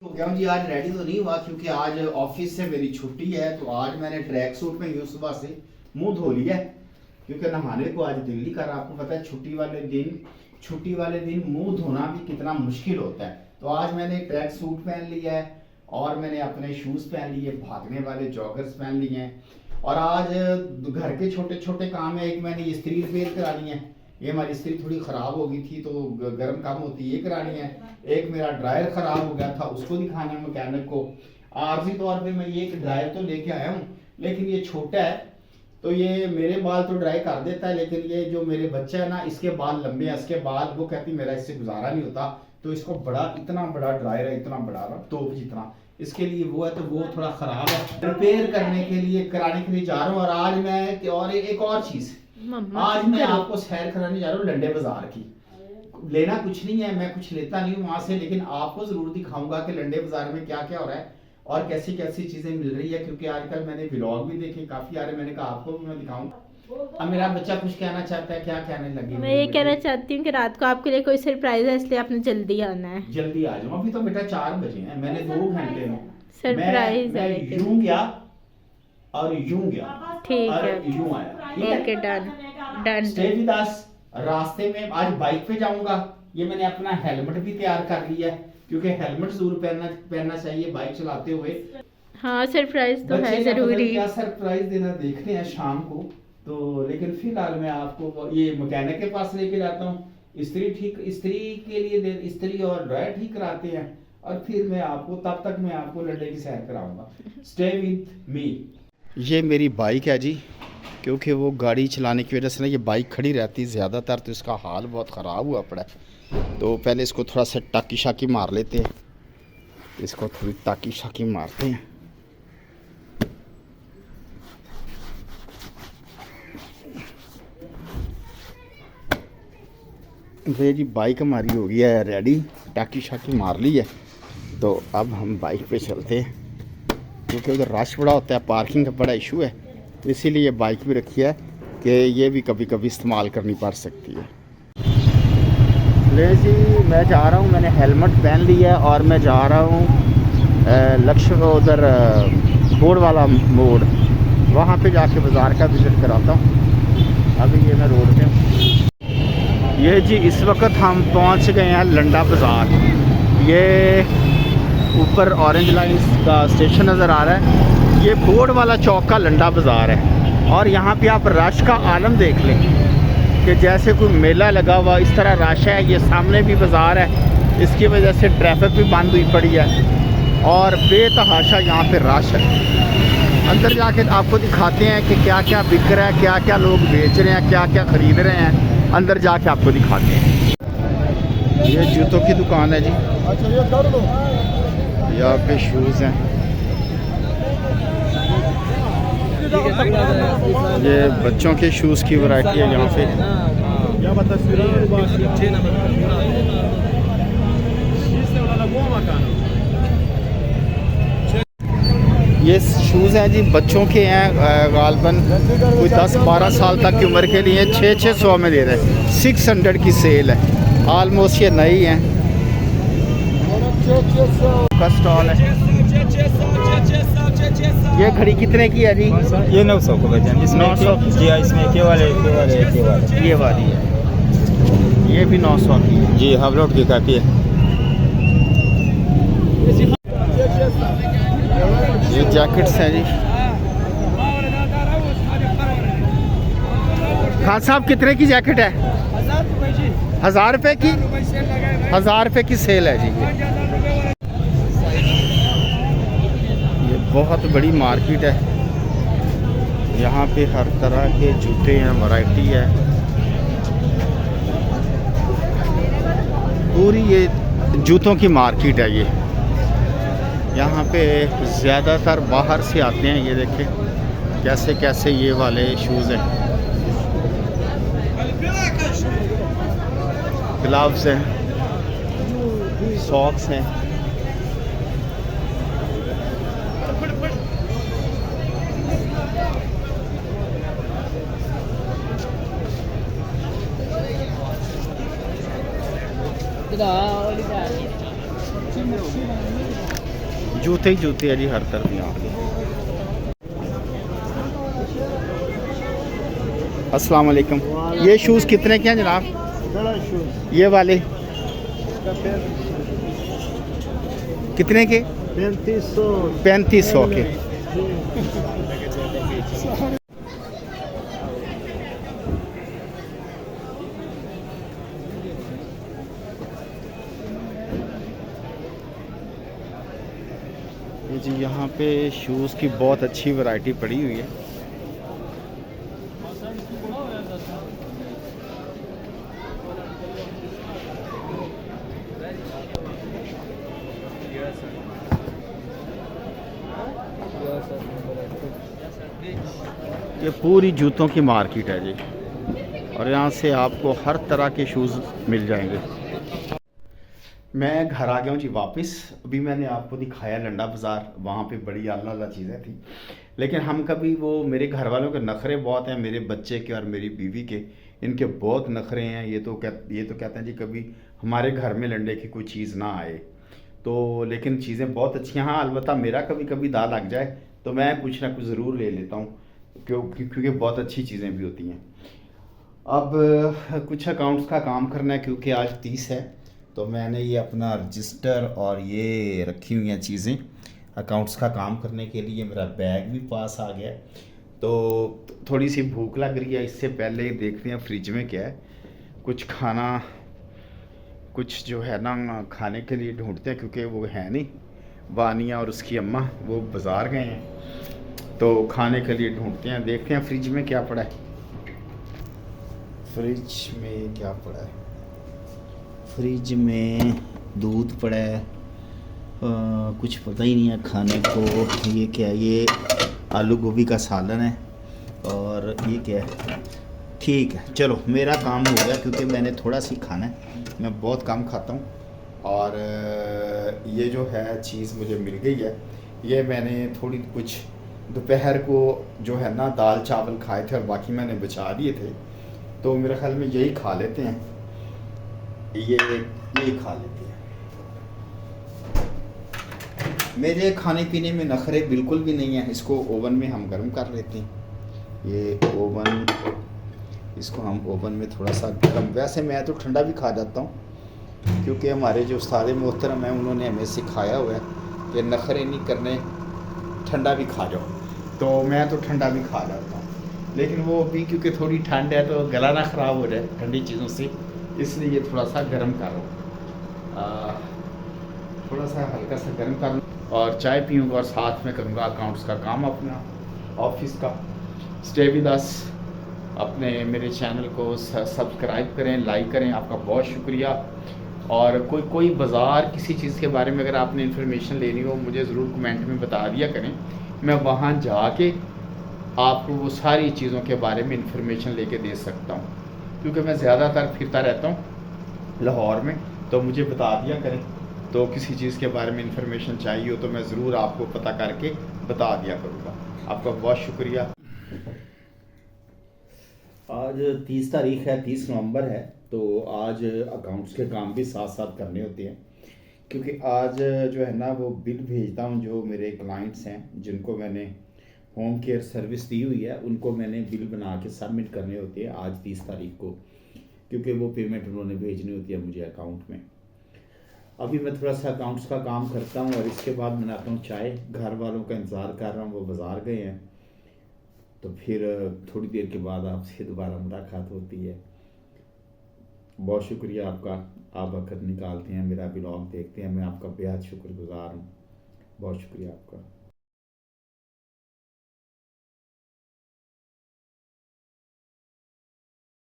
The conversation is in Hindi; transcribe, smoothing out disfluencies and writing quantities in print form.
हो गया हूँ जी। आज रेडी तो नहीं हुआ क्योंकि आज ऑफिस से मेरी छुट्टी है, तो आज मैंने ट्रैक सूट में यूँ सुबह से मुंह धो लिया है क्योंकि नहाने को आज दिल नहीं कर रहा। आपको पता है छुट्टी वाले दिन मुंह धोना भी कितना मुश्किल होता है। तो आज मैंने ट्रैक सूट पहन लिया है और मैंने अपने शूज़ पहन लिए, भागने वाले जॉगर्स पहन लिए हैं। और आज घर के छोटे छोटे काम है। एक मैंने इस्त्री रिपेयर करानी है, ये हमारी इस्त्री थोड़ी ख़राब हो गई थी तो गर्म कम होती है, ये करानी है। एक मेरा ड्रायर ख़राब हो गया था, उसको दिखाना है मैकेनिक को। आर्जी तौर पे मैं ये एक ड्रायर तो लेके आया हूँ, लेकिन ये छोटा है तो ये मेरे बाल तो ड्राई कर देता है, लेकिन ये जो मेरे बच्चा है ना, इसके बाल लंबे हैं, इसके बाल वो कहती मेरा इससे गुजारा नहीं होता, तो इसको इतना बड़ा ड्रायर है, इतना बड़ा तोप जितना, इसके लिए वो है तो वो थोड़ा ख़राब है। रिपेयर करने के लिए कराने के लिए जा रहा हूँ। और आज मैं और एक और चीज़, आज मैं आपको सैर कराने जा रहा हूँ लंडे बाजार की। लेना कुछ नहीं है, मैं कुछ लेता नहीं हूँ वहां से, लेकिन आपको जरूर दिखाऊंगा कि लंडे बाजार में क्या क्या हो रहा है और कैसी कैसी चीजें मिल रही है। क्योंकि आजकल मैंने व्लॉग भी देखे काफी आ रहे, मैंने कहा आपको भी मैं दिखाऊं। अब मेरा बच्चा कुछ कहना चाहता है, क्या कहने लगी? मैं ये कहना चाहती हूँ कि रात को आपके लिए कोई सरप्राइज है, इसलिए आपने जल्दी आना है। जल्दी आ जाओ, अभी तो बेटा 4 बजे हैं, मैंने 2 घंटे में सरप्राइज है। यूं गया और यूं गया, ठीक है, यूं आया। ठीक है, done done. Stay with us. रास्ते में आज बाइक पे जाऊंगा, ये मैंने अपना हेलमेट भी तैयार कर लिया है क्योंकि हेलमेट जरूर पहनना चाहिए बाइक चलाते हुए। हाँ, सरप्राइज तो है जरूरी। क्या सरप्राइज देना देखते हैं शाम को। तो लेकिन फिलहाल मैं आपको ये मैकेनिक के पास लेके जाता हूँ, इस्त्री के लिए इस्त्री और ड्रायर ठीक कराते हैं, और फिर मैं आपको तब तक मैं आपको लंडे की सैर कराऊंगा। Stay with me. ये मेरी बाइक है जी, क्योंकि वो गाड़ी चलाने की वजह से ना ये बाइक खड़ी रहती है ज़्यादातर, तो इसका हाल बहुत ख़राब हुआ पड़ा है। तो पहले इसको थोड़ा सा टाकी शाकी मार लेते हैं, इसको थोड़ी टाकी शाकी मारते हैं। तो जी बाइक हमारी हो गई है रेडी, टाकी शाकी मार ली है। तो अब हम बाइक पे चलते हैं क्योंकि उधर रश बड़ा होता है, पार्किंग का बड़ा इशू है, इसीलिए बाइक भी रखी है कि ये भी कभी कभी इस्तेमाल करनी पड़ सकती है। ले जी, मैं जा रहा हूँ, मैंने हेलमेट पहन लिया है और मैं जा रहा हूँ लक्ष्य उधर बोर्ड वाला मोड़, वहाँ पे जाके बाज़ार का विज़िट कराता हूँ। अभी ये मैं रोड पे हूँ। ये जी इस वक्त हम पहुँच गए हैं लंडा बाज़ार। ये ऊपर ऑरेंज लाइन का स्टेशन नज़र आ रहा है, ये बोर्ड वाला चौक का लंडा बाज़ार है। और यहाँ पे आप रश का आलम देख लें कि जैसे कोई मेला लगा हुआ इस तरह रश है। ये सामने भी बाज़ार है, इसकी वजह से ट्रैफिक भी बंद हुई पड़ी है और बेतहाशा यहाँ पे रश है। अंदर जाके आपको दिखाते हैं कि क्या क्या बिक रहा है, क्या क्या लोग बेच रहे हैं, क्या क्या ख़रीद रहे हैं। अंदर जाके आपको दिखाते हैं। ये जूतों की दुकान है जी, यहाँ पे शूज़ हैं। ये बच्चों के शूज़ की वैरायटी है यहाँ पे। ये शूज़ हैं जी, बच्चों के हैं, गालबन कोई 10-12 साल तक की उम्र के लिए 600 में दे रहे हैं। 600 की सेल है, ऑलमोस्ट ये नई हैं। का स्टॉल है। ये घड़ी कितने की है जी? ये 900 को बचन, इसमें 900 जी, इसमें के वाले ये वाली है, ये भी 900 की है जी, हाफ लोड की काफ़ी है। ये जैकेट्स हैं जी। खान साहब कितने की जैकेट है? 1000 रुपये की, 1000 रुपये की सेल है जी। ये बहुत बड़ी मार्केट है, यहाँ पे हर तरह के जूते हैं, वैरायटी है पूरी। ये जूतों की मार्केट है ये, यहाँ पे ज़्यादातर बाहर से आते हैं। ये देखें कैसे कैसे ये वाले शूज़ हैं, ग्लव्स हैं, सॉक्स हैं। जूते ही जूते है जी हर तरफ यहाँ पे। अस्सलाम वालेकुम। ये शूज़ कितने के हैं जनाब? बड़ा शूज ये वाले कितने के? 3500 3500 के। ये जी यहाँ पे शूज़ की बहुत अच्छी वैरायटी पड़ी हुई है। ये पूरी जूतों की मार्केट है जी, और यहाँ से आपको हर तरह के शूज़ मिल जाएंगे। मैं घर आ गया हूँ जी वापस। अभी मैंने आपको दिखाया लंडा बाज़ार, वहाँ पे बड़ी आला चीज़ें थी, लेकिन हम कभी वो मेरे घर वालों के नखरे बहुत हैं, मेरे बच्चे के और मेरी बीवी के, इनके बहुत नखरे हैं। ये तो कहते हैं जी कभी हमारे घर में लंडे की कोई चीज़ ना आए। तो लेकिन चीज़ें बहुत अच्छी हैं। हाँ, अलबत्ता मेरा कभी कभी दाल लग जाए तो मैं कुछ ना कुछ ज़रूर ले लेता हूँ, क्योंकि बहुत अच्छी चीज़ें भी होती हैं। अब कुछ अकाउंट्स का काम करना है, क्योंकि आज 30 है, तो मैंने ये अपना रजिस्टर और ये रखी हुई हैं चीज़ें अकाउंट्स का काम करने के लिए। मेरा बैग भी पास आ गया है, तो थोड़ी सी भूख लग रही है। इससे पहले देखते हैं फ्रिज में क्या है, कुछ खाना, कुछ जो है ना खाने के लिए ढूंढते हैं, क्योंकि वो है नहीं, वानिया और उसकी अम्मा वो बाज़ार गए हैं, तो खाने के लिए ढूंढते हैं। देखते हैं फ्रिज में क्या पड़ा है। फ्रिज में क्या पड़ा है? फ्रिज में दूध पड़ा है, कुछ पता ही नहीं है खाने को। ये क्या है? ये आलू गोभी का सालन है, और ये क्या है? ठीक है, चलो मेरा काम हो गया, क्योंकि मैंने थोड़ा सी खाना है, मैं बहुत कम खाता हूँ। और ये जो है चीज़ मुझे मिल गई है। ये मैंने थोड़ी कुछ दोपहर को जो है ना दाल चावल खाए थे, और बाकी मैंने बचा दिए थे, तो मेरे ख्याल में यही खा लेते हैं। ये खा लेते हैं। मेरे खाने पीने में नखरे बिल्कुल भी नहीं है। इसको ओवन में हम गर्म कर लेते हैं। ये ओवन, इसको हम ओवन में थोड़ा सा गर्म, वैसे मैं तो ठंडा भी खा जाता हूँ, क्योंकि हमारे जो उस्ताद मोहतरम हैं उन्होंने हमें सिखाया हुआ है कि नखरे नहीं करने, ठंडा भी खा जाओ। तो मैं तो ठंडा भी खा जाता हूँ, लेकिन वो अभी क्योंकि थोड़ी ठंड है तो गला ना ख़राब हो जाए ठंडी चीज़ों से, इसलिए थोड़ा सा गर्म कर रहा हूँ। थोड़ा सा हल्का सा गर्म कर लूँ और चाय पीऊँगा, और साथ में करूँगा अकाउंट्स का काम अपना ऑफिस का। Stay with us. अपने मेरे चैनल को सब्सक्राइब करें, लाइक करें, आपका बहुत शुक्रिया। और कोई बाज़ार किसी चीज़ के बारे में अगर आपने इन्फॉर्मेशन लेनी हो, मुझे ज़रूर कमेंट में बता दिया करें, मैं वहाँ जाके आपको वो सारी चीज़ों के बारे में इन्फॉर्मेशन लेके दे सकता हूँ, क्योंकि मैं ज़्यादातर फिरता रहता हूँ लाहौर में, तो मुझे बता दिया करें। तो किसी चीज़ के बारे में इन्फॉर्मेशन चाहिए हो तो मैं ज़रूर आपको पता करके बता दिया करूँगा। आपका बहुत शुक्रिया। आज 30 तारीख है, 30 नवंबर है, तो आज अकाउंट्स के काम भी साथ साथ करने होते हैं, क्योंकि आज जो है ना वो बिल भेजता हूँ। जो मेरे क्लाइंट्स हैं जिनको मैंने होम केयर सर्विस दी हुई है, उनको मैंने बिल बना के सबमिट करने होते हैं आज 30 तारीख को, क्योंकि वो पेमेंट उन्होंने भेजनी होती है मुझे अकाउंट में। अभी मैं थोड़ा सा अकाउंट्स का काम करता हूँ, और इसके बाद बनाता हूँ चाय। घर वालों का इंतज़ार कर रहा हूँ, वो बाज़ार गए हैं, तो फिर थोड़ी देर के बाद आपसे दोबारा मुलाकात होती है। बहुत शुक्रिया आपका, आप वक्त निकालते हैं, मेरा ब्लॉग देखते हैं, मैं आपका बेहद शुक्रगुज़ार हूँ। बहुत शुक्रिया आपका।